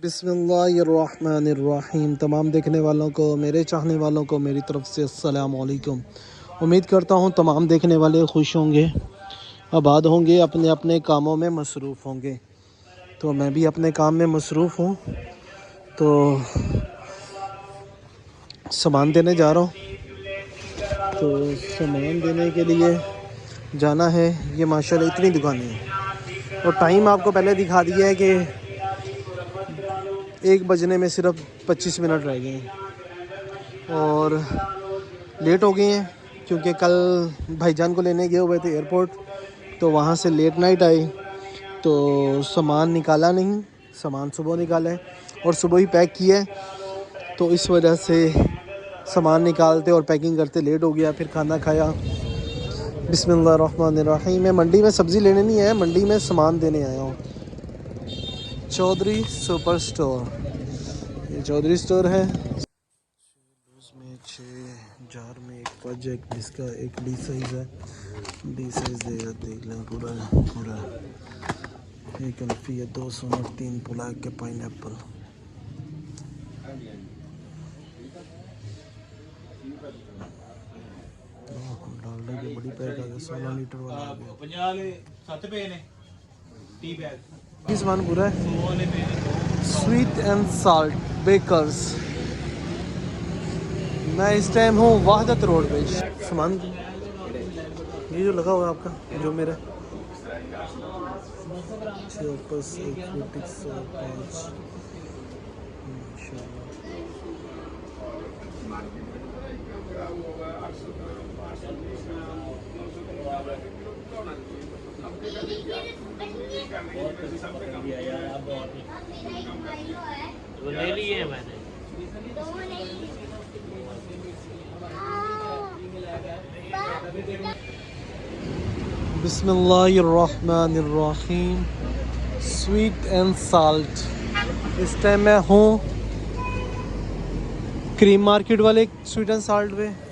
बिस्मिल्लाहिर्रहमानिर्रहीम। तमाम देखने वालों को, मेरे चाहने वालों को मेरी तरफ़ से अस्सलाम वालेकुम। उम्मीद करता हूँ तमाम देखने वाले खुश होंगे, आबाद होंगे, अपने अपने कामों में मसरूफ़ होंगे। तो मैं भी अपने काम में मसरूफ़ हूँ। तो सामान देने जा रहा हूँ। तो सामान देने के लिए जाना है। ये माशाल्लाह इतनी दुकानें हैं और टाइम आपको पहले दिखा दिया है कि 1 बजने में सिर्फ 25 मिनट रह गए हैं और लेट हो गए हैं क्योंकि कल भाईजान को लेने गए हुए थे एयरपोर्ट, तो वहाँ से लेट नाइट आए तो सामान निकाला नहीं। सामान सुबह निकाला है और सुबह ही पैक किया है, तो इस वजह से सामान निकालते और पैकिंग करते लेट हो गया। फिर खाना खाया। बिस्मिल्लाहिर्रहमानिर्रहीम। मैं मंडी में सब्ज़ी लेने नहीं आया, मंडी में सामान देने आया हूँ। चौधरी सुपर स्टोर, ये चौधरी स्टोर है। उसमें 6 जार में एक फज, एक बिस्का, एक डी साइज़ है। डी साइज़ देख लें पूरा एक अल्फ़ी है, 200 में 3 पुला के पाइनएप्पल। डालडा की बड़ी पैक आ गया, 16 लीटर वाला आ गया। सामान पूरा है। Sweet and salt bakers. मैं इस टाइम हूँ वहदत रोड पे। सामान ये जो लगा हुआ है आपका, जो मेरा 6 बस 1 फ्रूटिक्स और 5 ले लिए मैंने। बिस्मिल्लाहिर्रहमानिर्रहीम। Sweet and salt. इस टाइम मैं हूँ क्रीम मार्केट वाले स्वीट एंड साल्ट पे।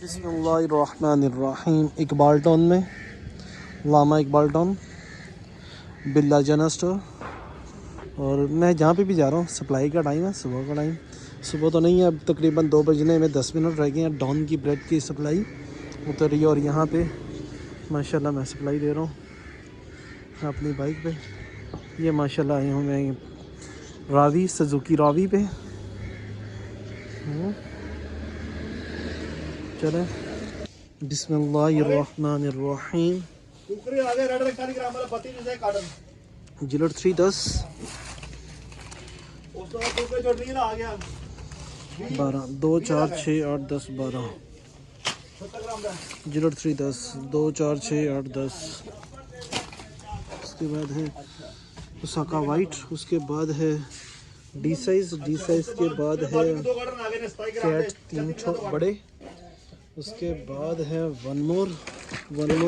बिस्मिल्लाहिर्रहमानिर्रहीम। इकबाल टाउन में, लामा इकबाल टाउन, बिल्ला जना स्टोर। और मैं जहाँ पे भी जा रहा हूँ सप्लाई का टाइम है, सुबह का टाइम। सुबह तो नहीं है, अब तकरीबन 2 बजने में 10 मिनट रह गए हैं। डॉन की ब्रेड की सप्लाई उतरी और यहाँ पे माशाल्लाह मैं सप्लाई दे रहा हूँ अपनी बाइक पे। ये माशाल्लाह आया हूँ मैं रावी, सुजुकी रावी पे। चले। बिस्मिल्लाहिर्रहमानिर्रहीम। जिलट 310 12 2 4 6 8 10 12। जिलट 310 2 4 6 8 10। उसके बाद है ओसाका वाइट। उसके बाद है डी साइज़ के बाद है कैट 3 बड़े। उसके बाद है वन मोर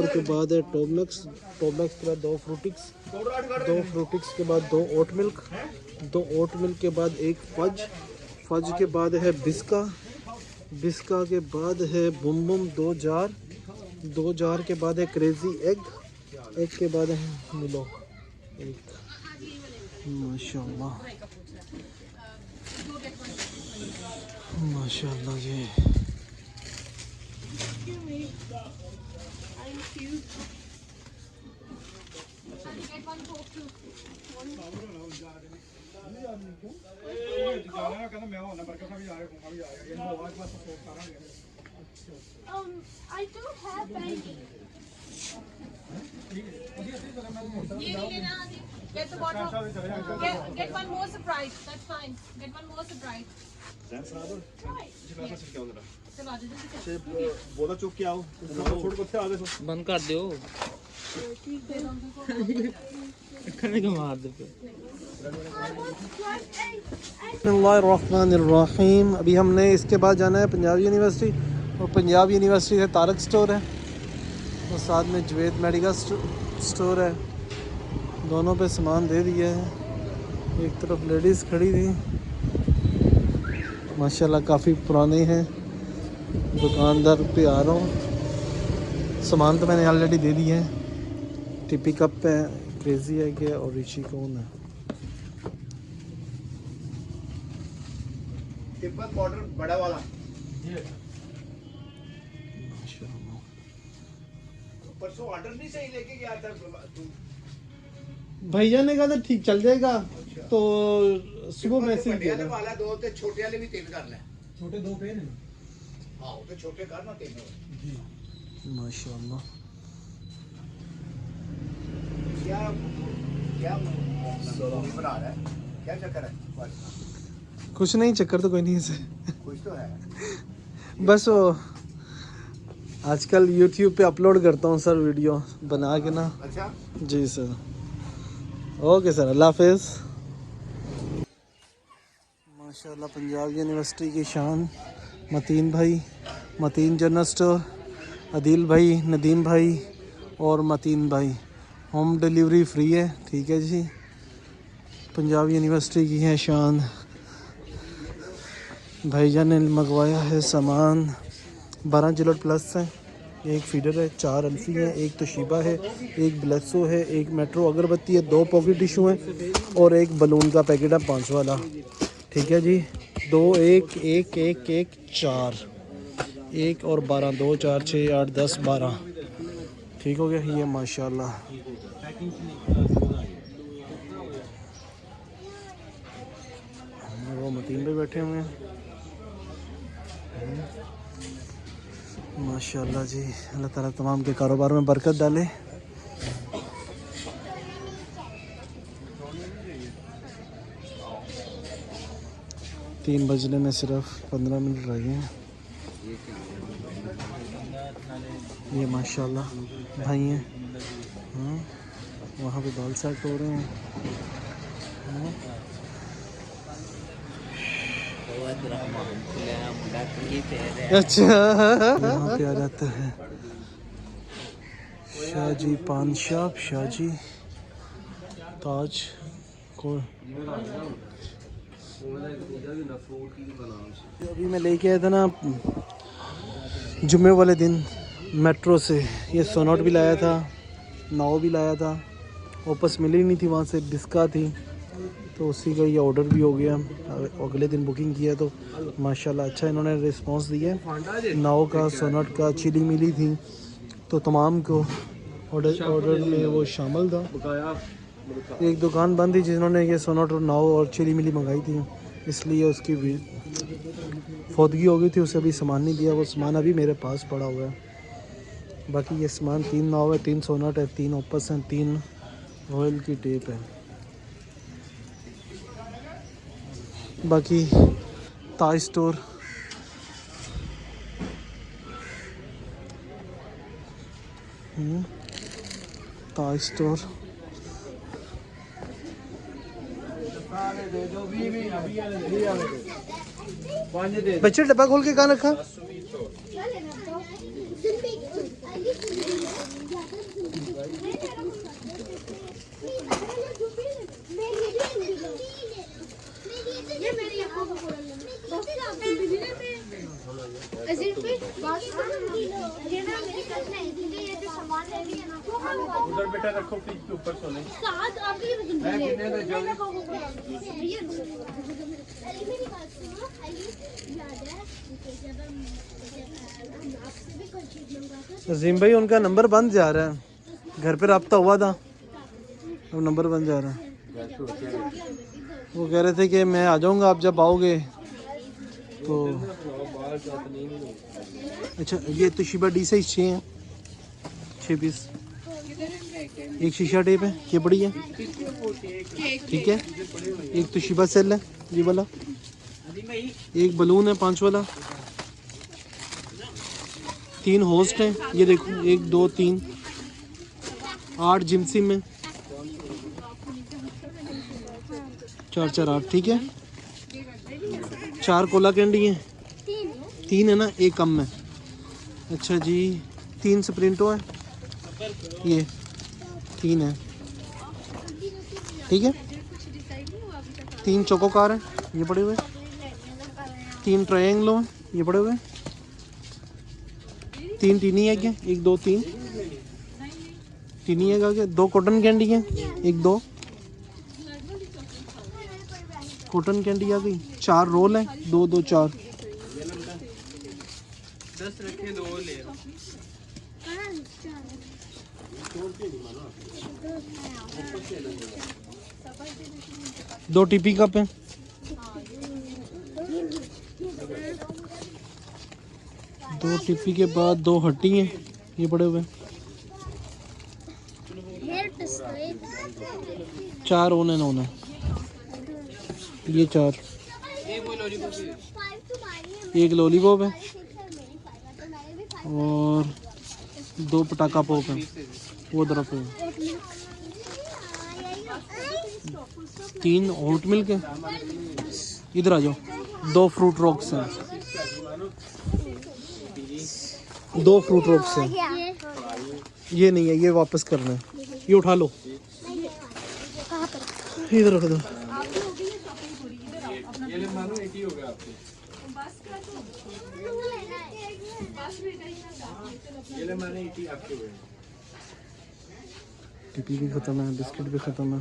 के बाद है टॉप मैक्स के बाद 2 फ्रूटिक्स के बाद 2 ओट मिल्क के बाद 1 फज के बाद है बिस्का के बाद है बुम बुम 2 जार के बाद है क्रेजी एग के बाद है मिलो एक। माशाल्लाह जी। I do have baby. Get the bottle. Get one more surprise. That's fine. Get one more surprise. बंद कर दो। मार दो। बिस्मिल्लाहिर्रहमानिर्रहीम। अभी हमने इसके बाद जाना है पंजाब यूनिवर्सिटी और पंजाब यूनिवर्सिटी से तारक स्टोर है और साथ में जवेद मेडिकल स्टोर है। दोनों पे सामान दे दिया है। एक तरफ लेडीज़ खड़ी थी, माशाल्लाह काफ़ी पुराने हैं। दुकानदार पे आ रहा हूँ, सामान तो मैंने ऑलरेडी दे दिया है। टिपी कप है, क्रेजी है कि और ऋषि कौन है। तिब्बत बॉर्डर बड़ा वाला परसों ऑर्डर नहीं सही लेके गया था तू। भैया ने कहा था ठीक चल जाएगा, तो सुबह मैसेज ਵੱਡਿਆਂ किया ਦੇ ਵਾਲਾ ਦੋ ਤੇ ਛੋਟੇ ਵਾਲੇ ਵੀ ਤਿੰਨ ਕਰ ਲੈ। छोटे दो पे हैं। ਹਾਂ ਉਹ ਤੇ ਛੋਟੇ ਕਰ ਨਾ ਤਿੰਨ। माशाल्लाह क्या क्या बना रहा है, क्या चक्कर है? कुछ नहीं, चक्कर तो कोई नहीं है। कुछ तो है। बस वो आजकल YouTube पे अपलोड करता हूँ सर वीडियो बना के ना। अच्छा जी सर, ओके सर, अल्लाह हाफिज़। माशाल्लाह पंजाब यूनिवर्सिटी की शान मतीन भाई, मतीन जनरल स्टोर, अदील भाई, नदीम भाई और मतीन भाई। होम डिलीवरी फ्री है, ठीक है जी। पंजाब यूनिवर्सिटी की है शान। भाईजान ने मंगवाया है सामान। 12 जिलोट प्लस है, एक फीडर है, 4 अल्फी है, एक तोशिबा है, एक ब्लेसो है, एक मेट्रो अगरबत्ती है, 2 पॉकेट टिशू हैं और एक बलून का पैकेट है 5 वाला। ठीक है जी, 2 1 1 1 1 4 1 और 12 2 4 6 8 10 12। ठीक हो गया ये माशाल्लाह। वो मतीन पे बैठे हुए हैं माशाल्लाह जी। अल्लाह ताला तमाम के कारोबार में बरकत डाले। तीन बजने में सिर्फ 15 मिनट रह गए हैं। ये माशाल्लाह भाई हैं। हाँ, वहाँ पे बाल सेट हो रहे हैं। हाँ। अच्छा यहाँ पे आ जाता है शाहजी पान शॉप, शाहजी ताज को। अभी मैं लेके आया था ना जुम्मे वाले दिन मेट्रो से, ये सोनोट भी लाया था, नाव भी लाया था, वापस मिली नहीं थी वहाँ से, डिस्का थी, तो उसी का ये ऑर्डर भी हो गया। अगले दिन बुकिंग किया तो माशाल्लाह अच्छा इन्होंने रिस्पांस दिया। नाव का, सोनट का, चिली मिली थी, तो तमाम को ऑर्डर में वो शामिल था। एक दुकान बंद थी जिन्होंने ये सोनट और नाव और चिली मिली मंगाई थी, इसलिए उसकी फौतगी हो गई थी, उसे अभी सामान नहीं दिया। वो सामान अभी मेरे पास पड़ा हुआ है। बाकी ये सामान 3 नाव है, 3 सोनट है, 3 ओपस हैं, 3 रॉयल की टेप है। बाकी ताज स्टोर ताज स्टोर बच्चे डब्बा खोल के कहाँ रखा? उधर बेटा रखो फ्रिज के ऊपर सोने। अजीम भाई उनका नंबर बंद जा रहा है, घर पे रब्ता हुआ था, अब नंबर बंद जा रहा है। वो कह रहे थे कि मैं आ जाऊंगा आप जब आओगे तो। अच्छा ये तो शिबा डी साइज 6 हैं, 6 पीस। एक शीशा टेप है, ये बड़ी है, ठीक है। एक तो शिबा सेल है ये वाला, एक बलून है 5 वाला, 3 होस्ट हैं, ये देखो 1 2 3 8 जिम्सी में 4 4 8, ठीक है। 4 कोला कैंडी है, 3 है ना, एक कम है, अच्छा जी, 3 स्प्रिंटो हैं, ये 3 है, ठीक है। 3 चोको कार हैं, ये पड़े हुए। 3 ट्रायंगलो हैं, ये पड़े हुए। 3 टीनी एग हैं, 1 2 3 टीनी एग आ गया। 2 कॉटन कैंडी हैं, 1 2 कॉटन कैंडी आ गई। 4 रोल हैं, 2 2 4। 10 रखे 2 ले लो। 2 टीपी कप हैं। 2 टीपी के बाद 2 हट्टी हैं, ये पड़े हुए। 4 ऑन एंड ऑन है, ये 4। एक लॉलीपॉप है और 2 पटाखा पॉप हैं, वो तरफ है। 3 ओट मिल्क है। इधर आ जाओ। 2 फ्रूट रॉक्स हैं, 2 फ्रूट रॉक्स हैं। ये नहीं है, ये वापस करना है, ये उठा लो, इधर रख दो। टिपी भी खत्म है, बिस्किट भी खत्म है।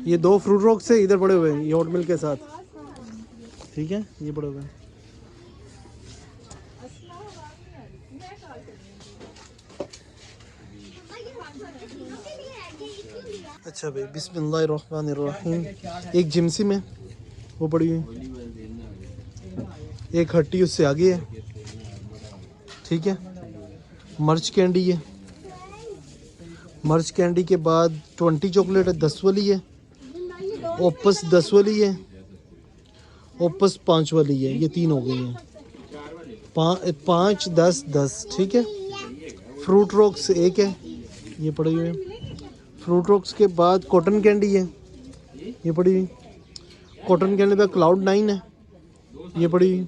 ये 2 फ्रूट रॉक से इधर पड़े हुए हैं, ये ओट मिल्क के साथ, ठीक है, ये पड़े हुए हैं। अच्छा भाई, बिस्मिल्लाहिर्रहमानिर्रहीम। एक जिमसी में वो पड़ी हुई, एक हट्टी उससे आगे है, ठीक है। मर्च कैंडी है, मर्च कैंडी के बाद 20 चॉकलेट है, 10 वाली है। ओपस 10 वाली है, ओपस 5 वाली है, ये 3 हो गई हैं। 5 10 10, ठीक है। फ्रूट रॉक्स 1 है, ये पड़ी हुई है। फ्रूट रॉक्स के बाद कॉटन कैंडी है, ये पड़ी हुई। कॉटन कैंडी के बाद क्लाउड 9 है, ये पड़ी हुई।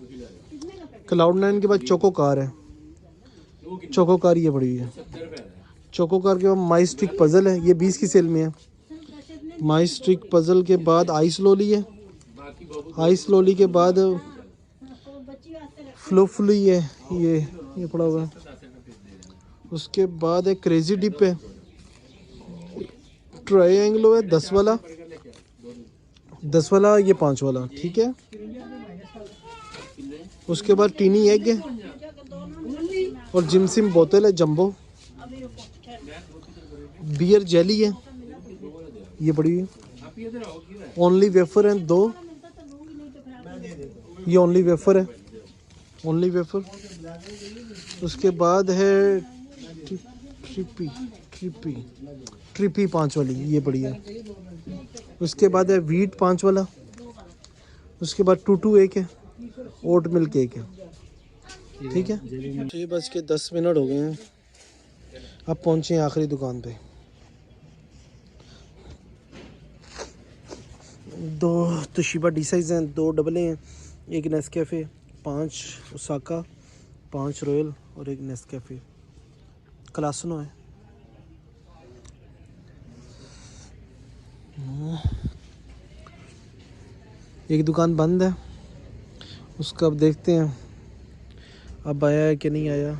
क्लाउड 9 के बाद चोको कार है, चोको कार ये पड़ी हुई है। चोको कार के बाद माई स्टिक पजल है, ये 20 की सेल में है। माई स्टिक पजल के बाद आइस लोली है, आइस लोली के बाद फ्लोफली है, ये पड़ा हुआ है। उसके बाद एक क्रेजी डिप है, ट्रायंगलो है 10 वाला, 10 वाला, ये 5 वाला, ठीक है। उसके बाद टीनी एग है और जिमसिम बोतल है जंबो। बियर जेली है, ये पड़ी हुई। ओनली वेफर है 2, ये ओनली वेफर है, ओनली वेफर। उसके बाद है ट्रिपी 5 वाली, ये पड़ी है। उसके बाद है वीट 5 वाला। उसके बाद टूटू 1 है, ओट मिल्क 1 है, ठीक है। 6:10 हो गए हैं, अब पहुँचे हैं आखिरी दुकान पे। 2 तोशिबा डी साइज हैं, 2 डबले हैं, 1 नेस्कैफ़े, 5 ओसाका, 5 रॉयल और 1 नेस्कैफ़े। क्लासनो है। एक दुकान बंद है, उसका अब देखते हैं अब आया है कि नहीं आया।